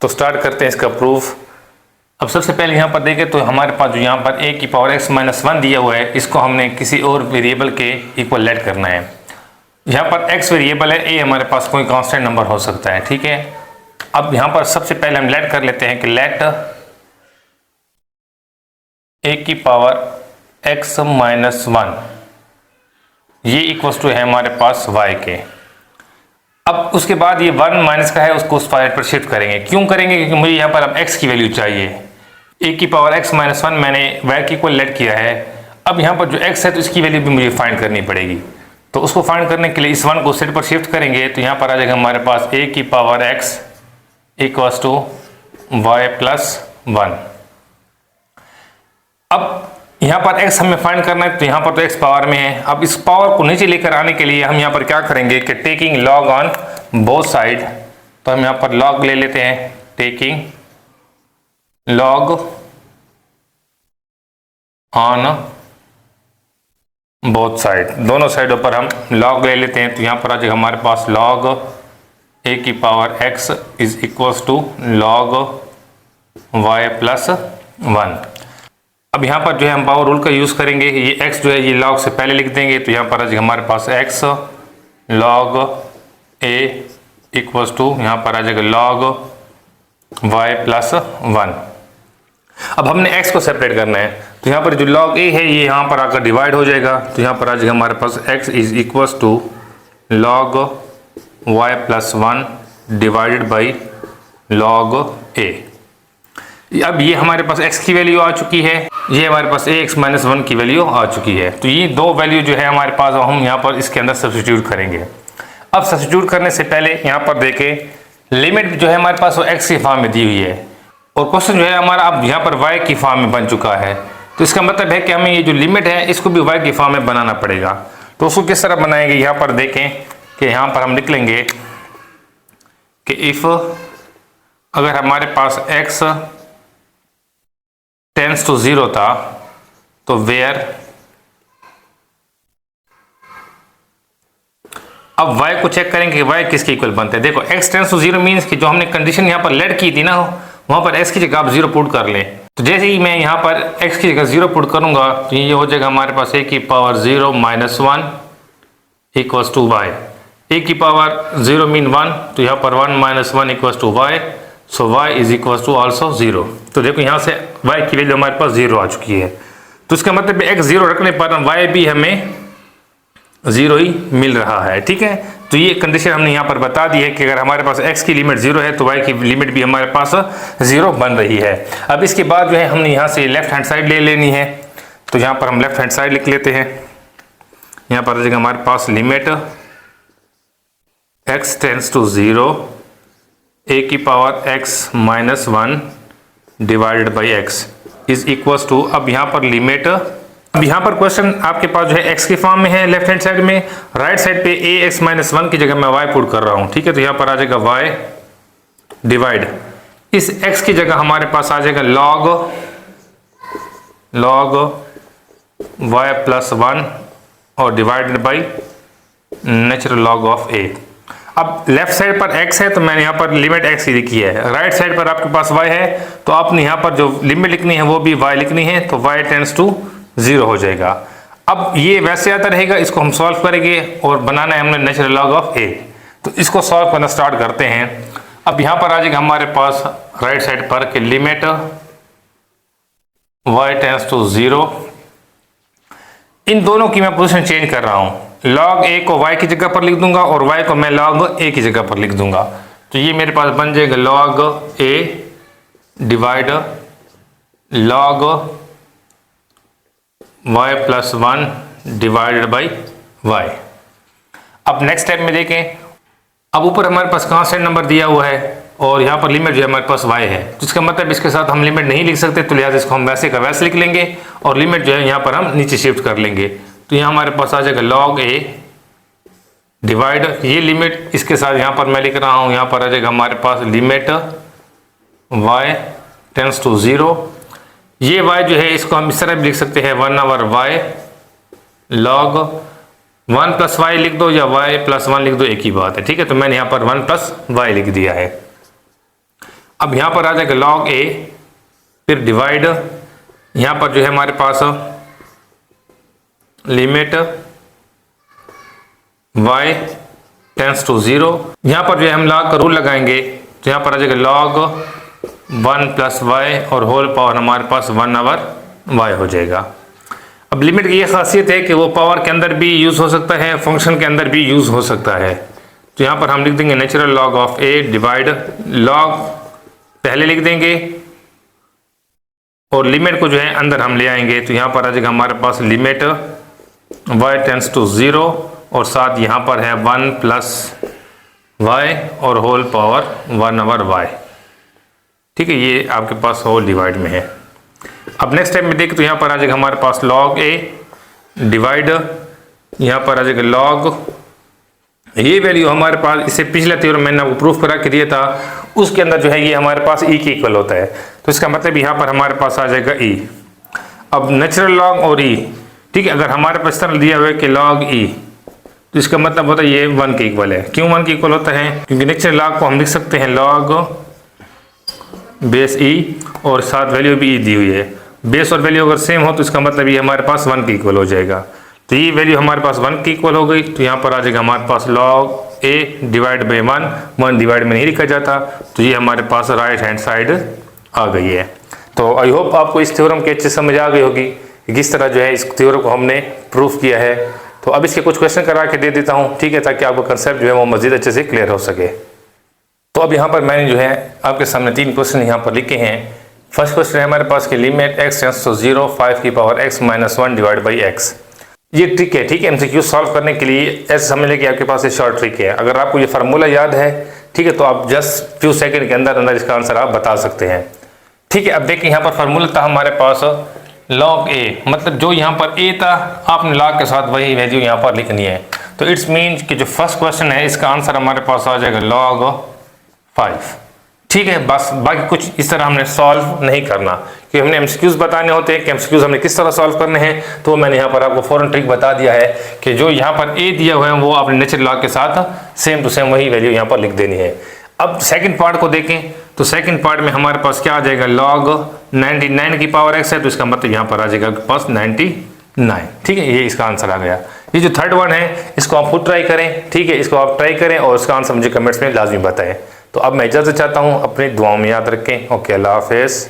तो स्टार्ट करते हैं इसका प्रूफ। अब सबसे पहले यहाँ पर देखें तो हमारे पास जो यहाँ पर a की पावर x माइनस 1 दिया हुआ है, इसको हमने किसी और वेरिएबल के इक्वल लेट करना है। यहाँ पर x वेरिएबल है, a हमारे पास कोई कांस्टेंट नंबर हो सकता है, ठीक है। अब यहाँ पर सबसे पहले हम लेट कर लेते हैं कि लेट a की पावर x माइनस 1 ये इक्वल्स टू है हमारे पास y के। अब उसके बाद ये 1 माइनस का है, उसको उस फाइल पर शिफ्ट करेंगे। क्यों करेंगे? क्योंकि मुझे यहाँ पर अब x की वैल्यू चाहिए। a की पावर x माइनस 1 मैंने y के इक्वल लेट किया है। अब यहाँ पर जो x है तो इसकी वैल्यू भी मुझे फाइंड करनी पड़ेगी। तो उसको फाइंड करने के लिए इस 1 को सेट पर शिफ्ट करेंगे तो यहाँ पर आ जाएगा हमारे पास a की power x equals to y plus 1। अब यहाँ पर x हमें फाइंड करना है तो यहाँ पर तो x पावर में है। अब इस पावर को नीचे लेकर आने के लिए हम यहाँ पर क्या करेंगे कि taking log on both side, तो हम यहाँ पर लॉग ले लेते हैं, taking log on both side, दोनों साइडों पर हम लॉग ले लेते हैं। तो यहाँ पर आ जाएगा हमारे पास लॉग a की power x is equals to log y plus 1। अब यहाँ पर जो है हम पावर रूल का यूज़ करेंगे। ये x जो है ये लॉग से पहले लिख देंगे, तो यहाँ पर आ जाएगा हमारे पास x log a equals to यहाँ पर आ जाएगा लॉग y प्लस 1। अब हमने x को सेपरेट करना है, तो यहाँ पर जो log a है ये यहाँ पर आकर डिवाइड हो जाएगा। तो यहाँ पर आ जाएगा हमारे पास x is equals to log y plus 1 divided by log a। अब ये हमारे पास x की वैल्यू आ चुकी है, ये हमारे पास ax माइनस 1 की वैल्यू आ चुकी है। तो ये दो वैल्यू जो है हमारे पास हम यहाँ पर इसके अंदर सब्स्टिट्यूट करेंगे। अब सब्स्टिट्यूट करने से पहले यहाँ पर देखें लिमिट जो है हमारे पास वो x की फॉर्म में दी हुई है और क्वेश्चन जो है हमारा अब यहाँ पर y की फॉर्म में बन चुका है। तो इसका मतलब है कि हमें ये जो लिमिट है इसको भी y की फॉर्म में बनाना पड़ेगा। तो उसको किस तरह बनाएंगे? यहाँ पर देखें कि यहाँ पर हम लिख लेंगे कि इफ़ अगर हमारे पास x टेंस टू 0 था तो वेयर, अब y को चेक करेंगे कि y किसके इक्वल बनते हैं। देखो x टेंस टू 0 मीन्स कि जो हमने कंडीशन यहाँ पर लेट की थी ना, वहां पर x की जगह आप 0 पुट कर लें। तो जैसे ही मैं यहाँ पर x की जगह 0 पुट करूंगा तो ये हो जाएगा हमारे पास a की power 0 minus 1 equals to y। a की पावर 0 मीन 1, तो यहाँ पर 1 minus 1 equals to y, so y is equals to also 0। तो देखो यहाँ से y की वैल्यू हमारे पास 0 आ चुकी है। तो इसका मतलब x 0 रखने पर y भी हमें 0 ही मिल रहा है, ठीक है। तो ये कंडीशन हमने यहाँ पर बता दी है कि अगर हमारे पास x की लिमिट 0 है तो y की लिमिट भी हमारे पास 0 बन रही है। अब इसके बाद जो है हमने यहाँ से लेफ्ट हैंड साइड ले लेनी है, तो यहाँ पर हम लेफ्ट हैंड साइड लिख लेते हैं। यहाँ पर हमारे पास limit x tends to 0 a की power x minus 1 divided by x is equals to, अब यहाँ पर लिमिट, अब यहाँ पर क्वेश्चन आपके पास जो है x की फॉर्म में है लेफ्ट हैंड साइड में, राइट साइड पे ax माइनस 1 की जगह मैं y पुट कर रहा हूँ, ठीक है। तो यहाँ पर आ जाएगा y डिवाइड, इस x की जगह हमारे पास आ जाएगा log y प्लस 1 और divided by natural log of a। अब लेफ्ट साइड पर x है तो मैंने यहाँ पर लिमिट x की लिखी है, राइट साइड पर आपके पास y है तो आपने यहाँ पर जो लिमिट लिखनी है वो भी y लिखनी है, तो y टेंस टू 0 हो जाएगा। अब ये वैसे आता रहेगा, इसको हम सॉल्व करेंगे और बनाना है हमने नेचुरल लॉग ऑफ a। तो इसको सॉल्व करना स्टार्ट करते हैं। अब यहाँ पर आ जाएगा हमारे पास राइट साइड पर कि लिमिट y टेंस टू 0, इन दोनों की मैं पोजीशन चेंज कर रहा हूँ। log a को y की जगह पर लिख दूंगा और y को मैं log a की जगह पर लिख दूंगा। तो ये मेरे पास बन जाएगा log a divide log y plus 1 divided by y। अब नेक्स्ट स्टेप में देखें, अब ऊपर हमारे पास कांस्टेंट नंबर दिया हुआ है और यहाँ पर लिमिट जो है हमारे पास y है, जिसका मतलब इसके साथ हम लिमिट नहीं लिख सकते, तो लिहाजा इसको हम वैसे का वैसे लिख लेंगे और लिमिट जो है यहाँ पर हम नीचे शिफ्ट कर लेंगे। तो यहाँ हमारे पास आ जाएगा log a डिवाइड, ये लिमिट इसके साथ यहाँ पर मैं लिख रहा हूँ, यहाँ पर आ जाएगा हमारे पास लिमिट y टेंस टू 0, ये y जो है इसको हम इस तरह भी लिख सकते हैं 1/y log 1 प्लस y लिख दो या y प्लस 1 लिख दो, एक ही बात है, ठीक है। तो मैंने यहाँ पर 1 प्लस y लिख दिया है। अब यहाँ पर आ जाएगा log a, फिर डिवाइड, यहाँ पर जो है हमारे पास लिमिट y टेंस टू 0, यहाँ पर जो है हम log का रूल लगाएंगे तो यहाँ पर आ जाएगा log 1 प्लस वाई और होल पावर हमारे पास 1/y हो जाएगा। अब लिमिट की ये खासियत है कि वो पावर के अंदर भी यूज़ हो सकता है, फंक्शन के अंदर भी यूज़ हो सकता है। तो यहाँ पर हम लिख देंगे natural log of a divide log पहले लिख देंगे और लिमिट को जो है अंदर हम ले आएंगे तो यहाँ पर आ जाएगा हमारे पास लिमिट y टेंस टू 0 और साथ यहाँ पर है 1 प्लस y और होल पावर 1/y। ठीक है, ये आपके पास होल डिवाइड में है। अब नेक्स्ट स्टेप में देखें तो यहाँ पर आ जाएगा हमारे पास log a डिवाइड, यहाँ पर आ जाएगा log, ये वैल्यू हमारे पास इससे पिछले थ्योरम मैंने आपको प्रूफ करा के दिया था, उसके अंदर जो है ये हमारे पास e के इक्वल होता है। तो इसका मतलब यहाँ पर हमारे पास आ जाएगा e। अब नेचुरल log और e, ठीक है, अगर हमारे पास तरह दिया हुआ है कि log e तो इसका मतलब होता है ये 1 के इक्वल है। क्यों 1 के इक्वल होता है? क्योंकि नेचुरल log को हम लिख सकते हैं log बेस e और साथ वैल्यू भी e दी हुई है। बेस और वैल्यू अगर सेम हो तो इसका मतलब ये हमारे पास 1 के इक्वल हो जाएगा। तो ये वैल्यू हमारे पास 1 के इक्वल हो गई तो यहाँ पर आ जाएगा हमारे पास log a divide by 1 divide में नहीं लिखा जाता, तो ये हमारे पास राइट हैंड साइड आ गई है। तो आई होप आपको इस थ्योरम की अच्छे समझ आ गई होगी किस तरह जो है इस थ्योरम को हमने प्रूफ किया है। तो अब इसके कुछ क्वेश्चन करा के दे देता हूँ, ठीक है, ताकि आपको कंसेप्ट जो है वो मज़ीद अच्छे से क्लियर हो सके। तो अब यहाँ पर मैंने जो है आपके सामने 3 क्वेश्चन यहाँ पर लिखे हैं। फर्स्ट क्वेश्चन है हमारे पास कि लिमिट x टेंस टू 0 5 की power x minus 1 divide by x। ये ट्रिक है, ठीक है, एमसीक्यू सॉल्व करने के लिए ऐसे समझ लें कि आपके पास ये शॉर्ट ट्रिक है। अगर आपको ये फार्मूला याद है, ठीक है, तो आप जस्ट फ्यू सेकंड के अंदर अंदर इसका आंसर आप बता सकते हैं। ठीक है, अब देखिए यहाँ पर फार्मूला था हमारे पास log a, मतलब जो यहाँ पर a था आपने log के साथ वही वैल्यू यहाँ पर लिखनी है। तो इट्स मीन कि जो फर्स्ट क्वेश्चन है इसका आंसर हमारे पास आ जाएगा log 5। ठीक है, बस बाकी कुछ इस तरह हमने सॉल्व नहीं करना, क्योंकि हमने एमसीक्यूज बताने होते हैं कि एमसीक्यूज हमने किस तरह सॉल्व करने हैं। तो मैंने यहाँ पर आपको फौरन ट्रिक बता दिया है कि जो यहाँ पर a दिया हुआ है वो आपने नेचुरल लॉग के साथ सेम टू सेम वही वैल्यू यहाँ पर लिख देनी है। अब सेकंड पार्ट को देखें तो सेकंड पार्ट में हमारे पास क्या आ जाएगा, log 99 की पावर x है, तो इसका मतलब यहाँ पर आ जाएगा आपके पास 99। ठीक है, ये इसका आंसर आ गया। ये जो थर्ड वन है इसको आप खुद ट्राई करें, ठीक है, इसको आप ट्राई करें और इसका आंसर मुझे कमेंट्स में लाजमी बताएं। तो अब मैं इजाज़त चाहता हूँ, अपनी दुआओं में याद रखें। ओके, अल्लाह हाफिज़।